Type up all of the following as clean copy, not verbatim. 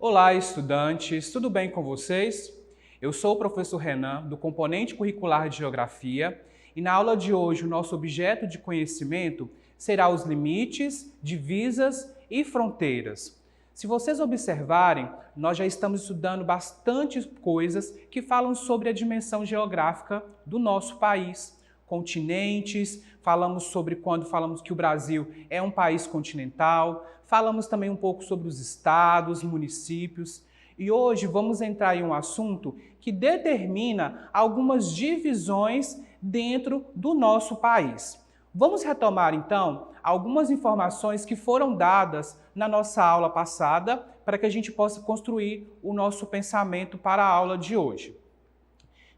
Olá, estudantes, tudo bem com vocês? Eu sou o professor Renan, do componente curricular de Geografia, e na aula de hoje o nosso objeto de conhecimento será os limites, divisas e fronteiras. Se vocês observarem, nós já estamos estudando bastante coisas que falam sobre a dimensão geográfica do nosso país. Continentes, falamos sobre quando falamos que o Brasil é um país continental, falamos também um pouco sobre os estados, municípios, e hoje vamos entrar em um assunto que determina algumas divisões dentro do nosso país. Vamos retomar então algumas informações que foram dadas na nossa aula passada para que a gente possa construir o nosso pensamento para a aula de hoje.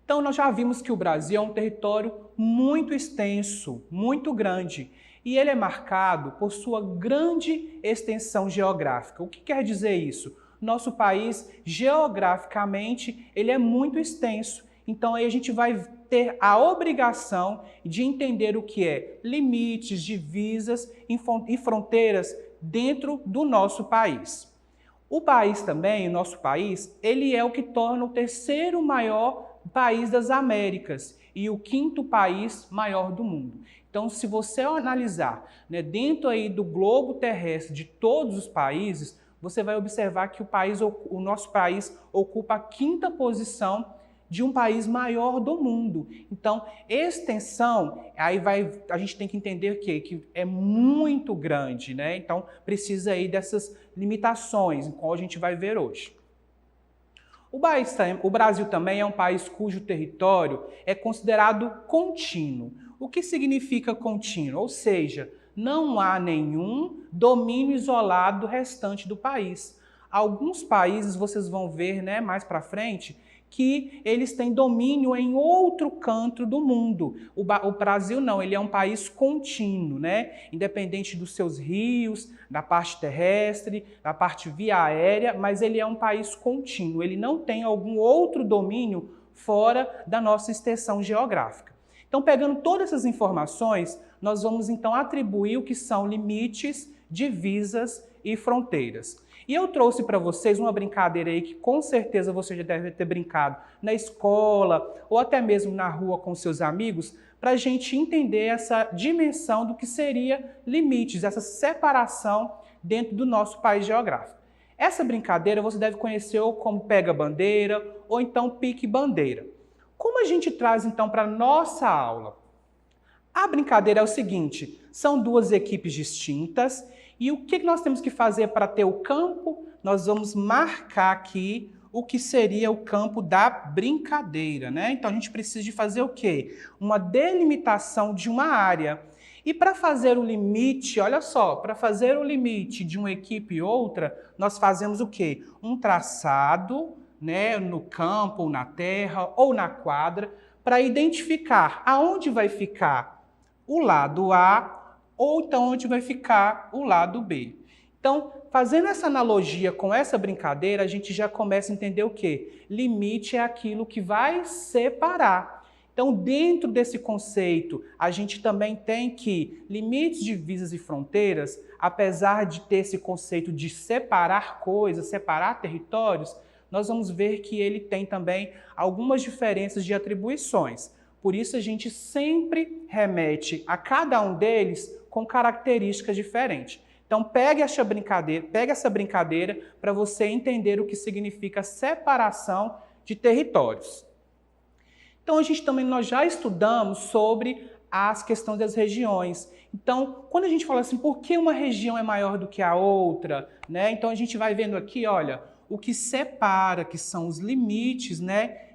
Então, nós já vimos que o Brasil é um território muito extenso, muito grande, e ele é marcado por sua grande extensão geográfica. O que quer dizer isso? Nosso país, geograficamente, ele é muito extenso. Então, aí a gente vai ter a obrigação de entender o que é limites, divisas e fronteiras dentro do nosso país. O país também, o nosso país, ele é o que torna o terceiro maior país das Américas e o quinto país maior do mundo. Então, se você analisar dentro aí do globo terrestre de todos os países, você vai observar que o nosso país ocupa a quinta posição de um país maior do mundo. Então, extensão, a gente tem que entender que é muito grande, né? Então, precisa aí dessas limitações, qual a gente vai ver hoje. O Brasil também é um país cujo território é considerado contínuo. O que significa contínuo? Ou seja, não há nenhum domínio isolado do restante do país. Alguns países, vocês vão ver mais para frente, que eles têm domínio em outro canto do mundo. O Brasil não, ele é um país contínuo, independente dos seus rios, da parte terrestre, da parte via aérea, mas ele é um país contínuo, ele não tem algum outro domínio fora da nossa extensão geográfica. Então, pegando todas essas informações, nós vamos então atribuir o que são limites, divisas e fronteiras. E eu trouxe para vocês uma brincadeira aí que com certeza você já deve ter brincado na escola ou até mesmo na rua com seus amigos, para a gente entender essa dimensão do que seria limites, essa separação dentro do nosso país geográfico. Essa brincadeira você deve conhecer ou como pega-bandeira ou então pique-bandeira. Como a gente traz então para a nossa aula? A brincadeira é o seguinte, são duas equipes distintas. E o que nós temos que fazer para ter o campo? Nós vamos marcar aqui o que seria o campo da brincadeira, Então a gente precisa de fazer o quê? Uma delimitação de uma área. E para fazer o limite, olha só, para fazer o limite de uma equipe e outra, nós fazemos o quê? Um traçado, no campo, ou na terra, ou na quadra, para identificar aonde vai ficar o lado A, ou então onde vai ficar o lado B. Então, fazendo essa analogia com essa brincadeira, a gente já começa a entender o quê? Limite é aquilo que vai separar. Então, dentro desse conceito, a gente também tem que limites, divisas e fronteiras, apesar de ter esse conceito de separar coisas, separar territórios, nós vamos ver que ele tem também algumas diferenças de atribuições. Por isso, a gente sempre remete a cada um deles com características diferentes. Então, pegue essa brincadeira para você entender o que significa separação de territórios. Então, nós já estudamos sobre as questões das regiões. Então, quando a gente fala assim, por que uma região é maior do que a outra? Então, a gente vai vendo aqui, olha, o que separa, que são os limites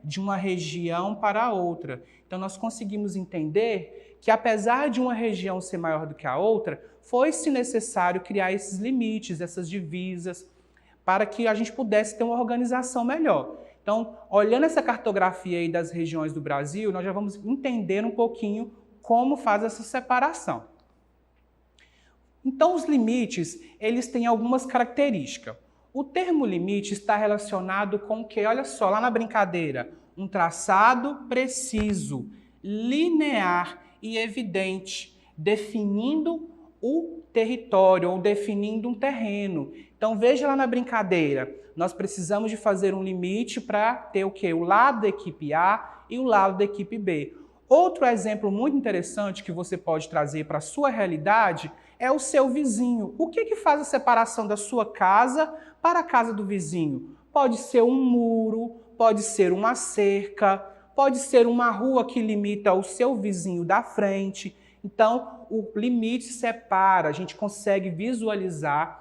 de uma região para a outra. Então, nós conseguimos entender que apesar de uma região ser maior do que a outra, foi-se necessário criar esses limites, essas divisas, para que a gente pudesse ter uma organização melhor. Então, olhando essa cartografia aí das regiões do Brasil, nós já vamos entender um pouquinho como faz essa separação. Então, os limites, eles têm algumas características. O termo limite está relacionado com o que? Olha só, lá na brincadeira, um traçado preciso, linear e evidente, definindo o território ou definindo um terreno. Então veja lá na brincadeira, nós precisamos de fazer um limite para ter o quê? O lado da equipe A e o lado da equipe B. Outro exemplo muito interessante que você pode trazer para a sua realidade é o seu vizinho. O que faz a separação da sua casa para a casa do vizinho? Pode ser um muro, pode ser uma cerca, pode ser uma rua que limita o seu vizinho da frente. Então, o limite separa, a gente consegue visualizar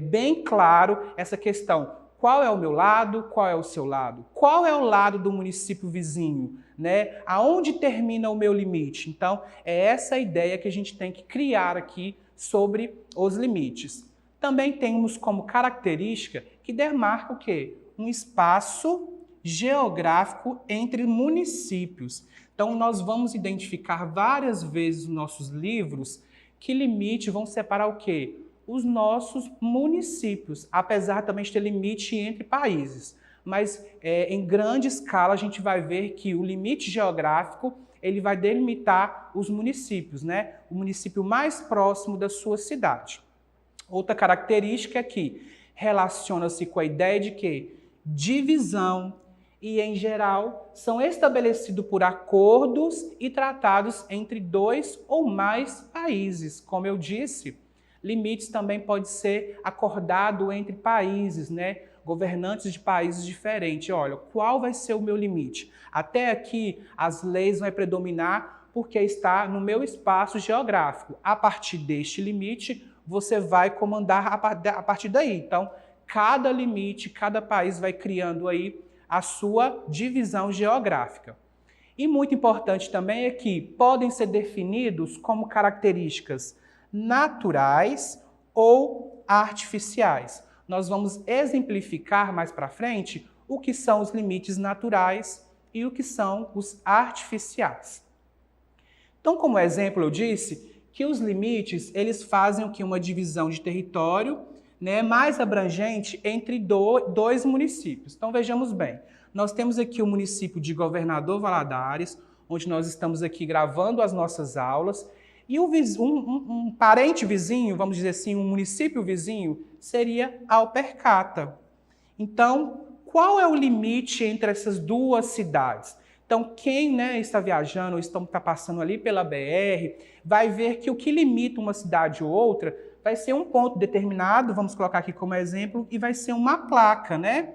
bem claro essa questão. Qual é o meu lado? Qual é o seu lado? Qual é o lado do município vizinho? Né? Aonde termina o meu limite? Então, é essa a ideia que a gente tem que criar aqui sobre os limites. Também temos como característica que demarca o quê? Um espaço geográfico entre municípios. Então, nós vamos identificar várias vezes nos nossos livros que limite vão separar o quê? Os nossos municípios, apesar também de ter limite entre países. Mas em grande escala a gente vai ver que o limite geográfico ele vai delimitar os municípios, né? O município mais próximo da sua cidade. Outra característica é que relaciona-se com a ideia de que divisão e, em geral, são estabelecidos por acordos e tratados entre 2 ou mais países. Como eu disse, limites também pode ser acordado entre países, né? Governantes de países diferentes. Olha, qual vai ser o meu limite? Até aqui as leis vão predominar porque está no meu espaço geográfico. A partir deste limite, você vai comandar a partir daí. Então, cada limite, cada país vai criando aí a sua divisão geográfica. E muito importante também é que podem ser definidos como características naturais ou artificiais. Nós vamos exemplificar mais para frente o que são os limites naturais e o que são os artificiais. Então, como exemplo, eu disse que os limites eles fazem o que? Uma divisão de território, né, mais abrangente entre dois municípios. Então, vejamos bem. Nós temos aqui o município de Governador Valadares, onde nós estamos aqui gravando as nossas aulas, e um parente vizinho, vamos dizer assim, um município vizinho, seria Alpercata. Então, qual é o limite entre essas duas cidades? Então, quem está viajando ou está passando ali pela BR, vai ver que o que limita uma cidade ou outra vai ser um ponto determinado, vamos colocar aqui como exemplo, e vai ser uma placa, né?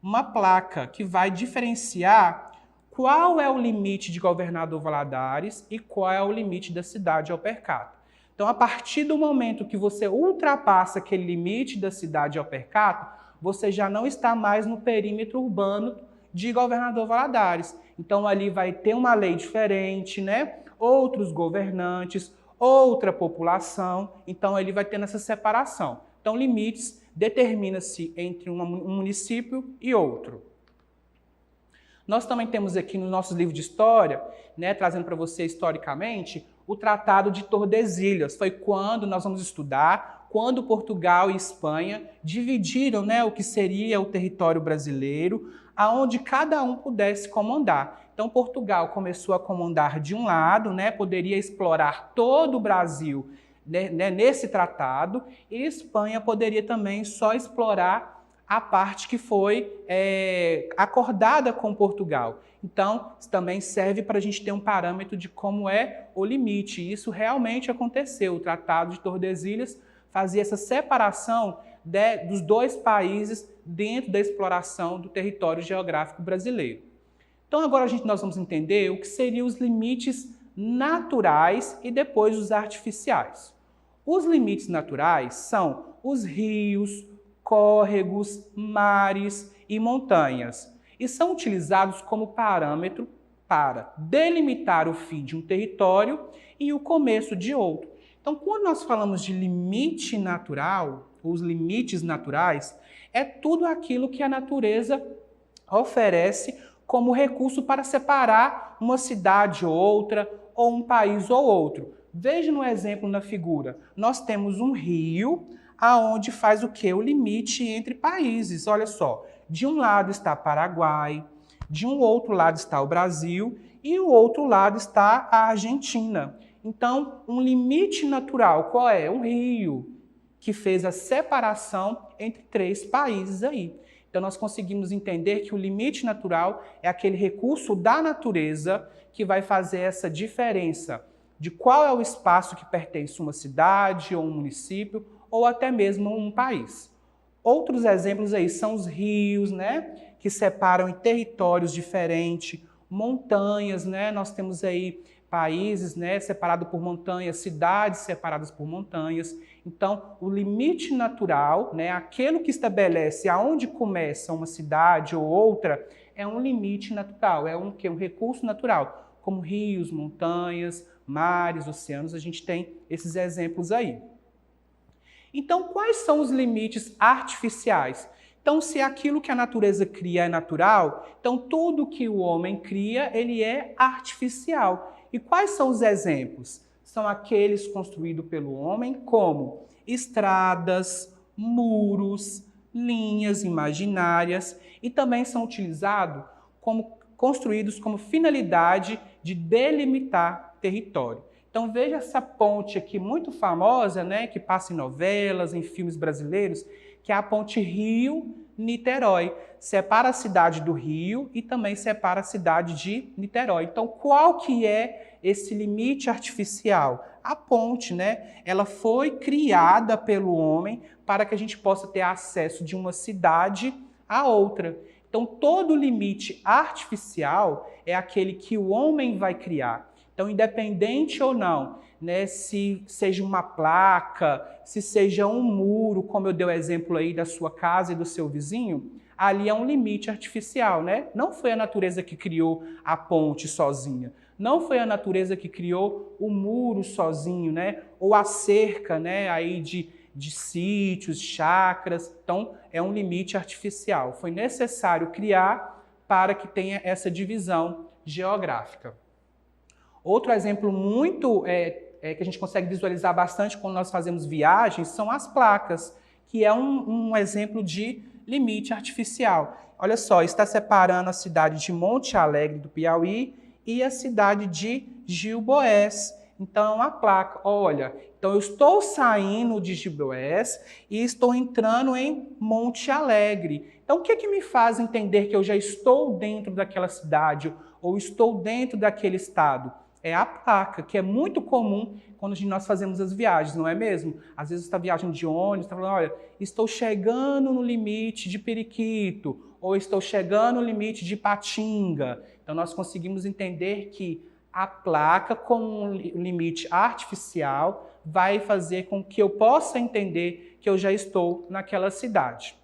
Uma placa que vai diferenciar qual é o limite de Governador Valadares e qual é o limite da cidade de Alpercata. Então, a partir do momento que você ultrapassa aquele limite da cidade de Alpercata, você já não está mais no perímetro urbano de Governador Valadares. Então, ali vai ter uma lei diferente, né? Outros governantes, outra população. Então, ele vai tendo essa separação. Então, limites determina-se entre um município e outro. Nós também temos aqui no nosso livro de história, né, trazendo para você historicamente, o Tratado de Tordesilhas. Foi quando nós vamos estudar, quando Portugal e Espanha dividiram, né, o que seria o território brasileiro, aonde cada um pudesse comandar. Então, Portugal começou a comandar de um lado, né, poderia explorar todo o Brasil, né, nesse tratado, e Espanha poderia também só explorar a parte que foi acordada com Portugal. Então, isso também serve para a gente ter um parâmetro de como é o limite. E isso realmente aconteceu. O Tratado de Tordesilhas fazia essa separação dos dois países dentro da exploração do território geográfico brasileiro. Então, agora nós vamos entender o que seriam os limites naturais e depois os artificiais. Os limites naturais são os rios, córregos, mares e montanhas, e são utilizados como parâmetro para delimitar o fim de um território e o começo de outro. Então, quando nós falamos de limite natural, os limites naturais, é tudo aquilo que a natureza oferece como recurso para separar uma cidade ou outra, ou um país ou outro. Veja no exemplo na figura, nós temos um rio, aonde faz o quê? O limite entre países. Olha só, de um lado está Paraguai, de um outro lado está o Brasil e o outro lado está a Argentina. Então, um limite natural, qual é? Um rio. que fez a separação entre 3 países aí. Então nós conseguimos entender que o limite natural é aquele recurso da natureza que vai fazer essa diferença de qual é o espaço que pertence a uma cidade ou um município ou até mesmo um país. Outros exemplos aí são os rios, né, que separam em territórios diferentes, montanhas, né, nós temos aí países, né, separados por montanhas, cidades separadas por montanhas. Então, o limite natural, né, aquilo que estabelece aonde começa uma cidade ou outra, é um limite natural, é um recurso natural, como rios, montanhas, mares, oceanos, a gente tem esses exemplos aí. Então, quais são os limites artificiais? Então, se aquilo que a natureza cria é natural, então tudo que o homem cria, ele é artificial. E quais são os exemplos? São aqueles construídos pelo homem, como estradas, muros, linhas imaginárias, e também são utilizados construídos como finalidade de delimitar território. Então veja essa ponte aqui muito famosa, né, que passa em novelas, em filmes brasileiros, que é a ponte Rio-Niterói. Separa a cidade do Rio e também separa a cidade de Niterói. Então qual que é esse limite artificial? A ponte, né? Ela foi criada pelo homem para que a gente possa ter acesso de uma cidade a outra. Então todo limite artificial é aquele que o homem vai criar. Então, independente ou não, né, se seja uma placa, se seja um muro, como eu dei o exemplo aí da sua casa e do seu vizinho, ali é um limite artificial, né? Não foi a natureza que criou a ponte sozinha, não foi a natureza que criou o muro sozinho, né? Ou a cerca, né, aí de sítios, chacras. Então, é um limite artificial. Foi necessário criar para que tenha essa divisão geográfica. Outro exemplo muito que a gente consegue visualizar bastante quando nós fazemos viagens são as placas, que é um exemplo de limite artificial. Olha só, está separando a cidade de Monte Alegre, do Piauí, e a cidade de Gilboés. Então, é uma placa. Olha, então eu estou saindo de Gilboés e estou entrando em Monte Alegre. Então, o que que me faz entender que eu já estou dentro daquela cidade ou estou dentro daquele estado? É a placa, que é muito comum quando nós fazemos as viagens, não é mesmo? Às vezes você está viajando de ônibus, está falando, olha, estou chegando no limite de Periquito, ou estou chegando no limite de Patinga. Então nós conseguimos entender que a placa, com um limite artificial, vai fazer com que eu possa entender que eu já estou naquela cidade.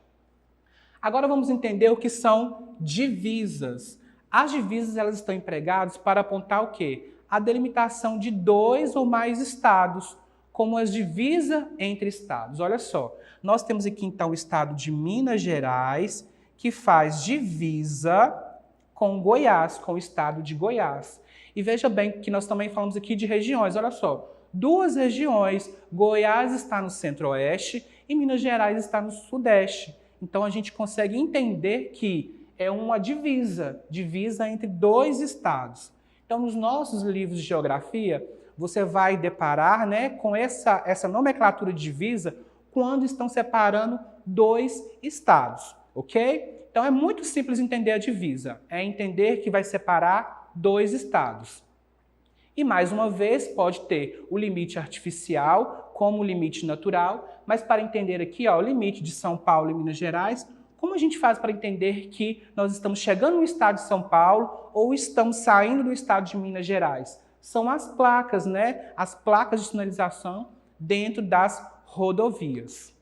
Agora vamos entender o que são divisas. As divisas elas estão empregadas para apontar o quê? A delimitação de 2 ou mais estados, como as divisas entre estados. Olha só, nós temos aqui então o estado de Minas Gerais, que faz divisa com Goiás, com o estado de Goiás. E veja bem que nós também falamos aqui de regiões, olha só, 2 regiões, Goiás está no centro-oeste e Minas Gerais está no sudeste. Então a gente consegue entender que é uma divisa entre 2 estados. Então, nos nossos livros de geografia, você vai deparar, né, com essa nomenclatura de divisa quando estão separando 2 estados, ok? Então, é muito simples entender a divisa. É entender que vai separar 2 estados. E, mais uma vez, pode ter o limite artificial como o limite natural, mas para entender aqui, ó, o limite de São Paulo e Minas Gerais, como a gente faz para entender que nós estamos chegando no estado de São Paulo ou estamos saindo do estado de Minas Gerais? São as placas, né? As placas de sinalização dentro das rodovias.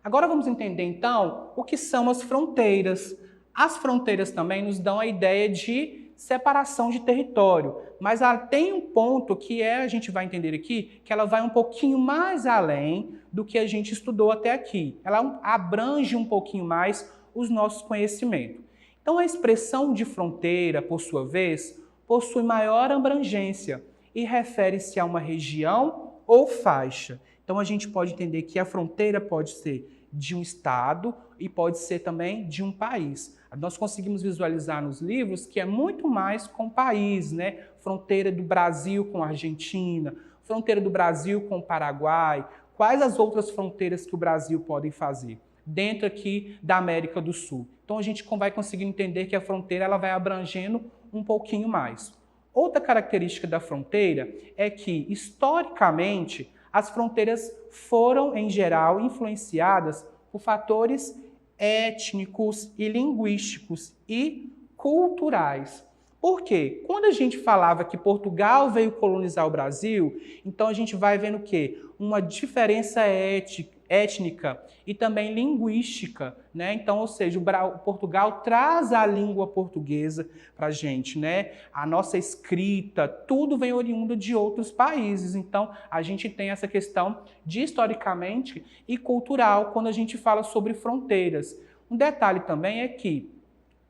Agora vamos entender, então, o que são as fronteiras. As fronteiras também nos dão a ideia de separação de território, mas ela tem um ponto que a gente vai entender aqui, que ela vai um pouquinho mais além do que a gente estudou até aqui. Ela abrange um pouquinho mais os nossos conhecimentos. Então a expressão de fronteira, por sua vez, possui maior abrangência e refere-se a uma região ou faixa. Então a gente pode entender que a fronteira pode ser de um estado e pode ser também de um país. Nós conseguimos visualizar nos livros que é muito mais com país, né? Fronteira do Brasil com a Argentina, fronteira do Brasil com o Paraguai, quais as outras fronteiras que o Brasil pode fazer dentro aqui da América do Sul. Então a gente vai conseguir entender que a fronteira ela vai abrangendo um pouquinho mais. Outra característica da fronteira é que, historicamente, as fronteiras foram, em geral, influenciadas por fatores étnicos e linguísticos e culturais. Por quê? Quando a gente falava que Portugal veio colonizar o Brasil, então a gente vai vendo o quê? Uma diferença étnica e também linguística, né? Então, ou seja, o Portugal traz a língua portuguesa para a gente, né? A nossa escrita, tudo vem oriundo de outros países. Então, a gente tem essa questão de historicamente e cultural quando a gente fala sobre fronteiras. Um detalhe também é que,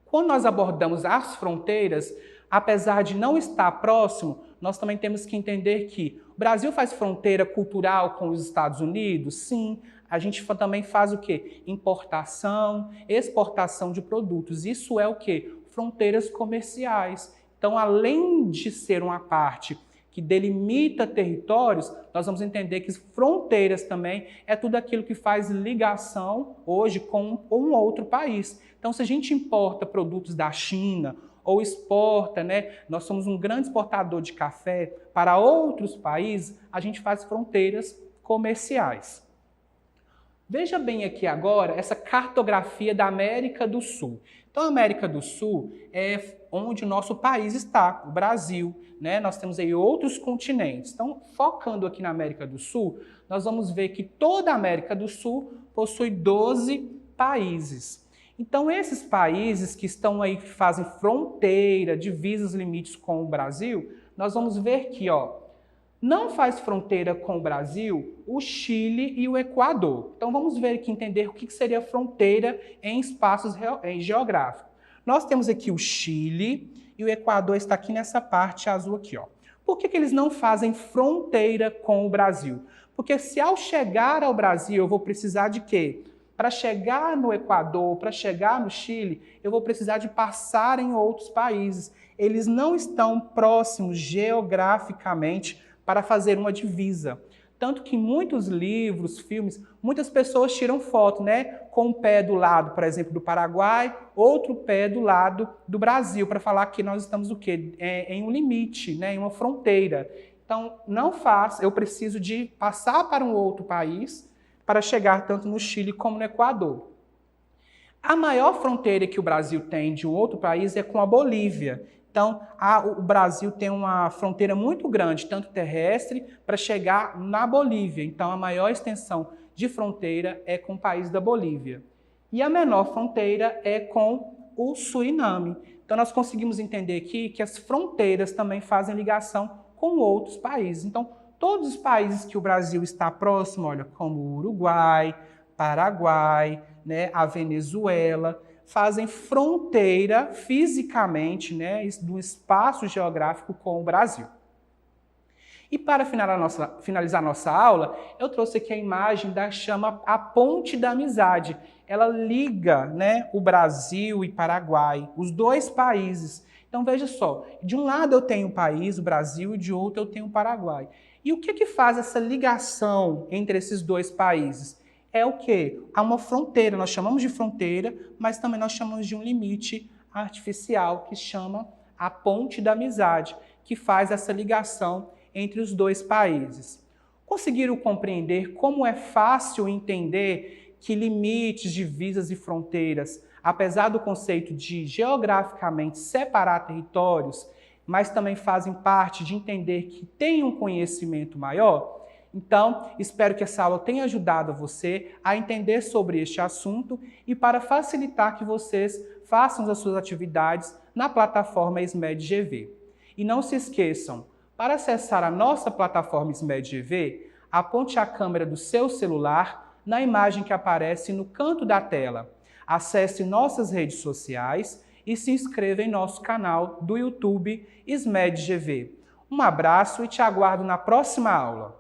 quando nós abordamos as fronteiras, apesar de não estar próximo, nós também temos que entender que o Brasil faz fronteira cultural com os Estados Unidos? Sim. A gente também faz o quê? Importação, exportação de produtos. Isso é o quê? Fronteiras comerciais. Então, além de ser uma parte que delimita territórios, nós vamos entender que fronteiras também é tudo aquilo que faz ligação hoje com um outro país. Então, se a gente importa produtos da China ou exporta, né, nós somos um grande exportador de café para outros países, a gente faz fronteiras comerciais. Veja bem aqui agora essa cartografia da América do Sul. Então, a América do Sul é onde o nosso país está, o Brasil, né? Nós temos aí outros continentes. Então, focando aqui na América do Sul, nós vamos ver que toda a América do Sul possui 12 países. Então, esses países que estão aí, que fazem fronteira, divisas, limites com o Brasil, nós vamos ver que, não faz fronteira com o Brasil o Chile e o Equador. Então vamos ver aqui, entender o que seria fronteira em espaços geográficos. Nós temos aqui o Chile e o Equador está aqui nessa parte azul aqui. Por que eles não fazem fronteira com o Brasil? Porque se ao chegar ao Brasil eu vou precisar de quê? Para chegar no Equador, para chegar no Chile, eu vou precisar de passar em outros países. Eles não estão próximos geograficamente para fazer uma divisa. Tanto que em muitos livros, filmes, muitas pessoas tiram foto, né? Com um pé do lado, por exemplo, do Paraguai, outro pé do lado do Brasil, para falar que nós estamos o quê? Em um limite, né? Em uma fronteira. Então, não faça, eu preciso de passar para um outro país para chegar tanto no Chile como no Equador. A maior fronteira que o Brasil tem de um outro país é com a Bolívia. Então, o Brasil tem uma fronteira muito grande, tanto terrestre, para chegar na Bolívia. Então, a maior extensão de fronteira é com o país da Bolívia. E a menor fronteira é com o Suriname. Então, nós conseguimos entender aqui que as fronteiras também fazem ligação com outros países. Então, todos os países que o Brasil está próximo, olha, como o Uruguai, Paraguai, né, a Venezuela, fazem fronteira fisicamente, né, do espaço geográfico com o Brasil. E para finalizar nossa aula, eu trouxe aqui a imagem da chama a Ponte da Amizade. Ela liga, né, o Brasil e Paraguai, os dois países. Então veja só, de um lado eu tenho o país, o Brasil, e de outro eu tenho o Paraguai. E o que faz essa ligação entre esses dois países? É o quê? Há uma fronteira, nós chamamos de fronteira, mas também nós chamamos de um limite artificial, que chama a Ponte da Amizade, que faz essa ligação entre os dois países. Conseguiram compreender como é fácil entender que limites, divisas e fronteiras, apesar do conceito de geograficamente separar territórios, mas também fazem parte de entender que tem um conhecimento maior? Então, espero que essa aula tenha ajudado você a entender sobre este assunto e para facilitar que vocês façam as suas atividades na plataforma SMED-GV. E não se esqueçam, para acessar a nossa plataforma SMED-GV, aponte a câmera do seu celular na imagem que aparece no canto da tela. Acesse nossas redes sociais e se inscreva em nosso canal do YouTube SMED-GV. Um abraço e te aguardo na próxima aula.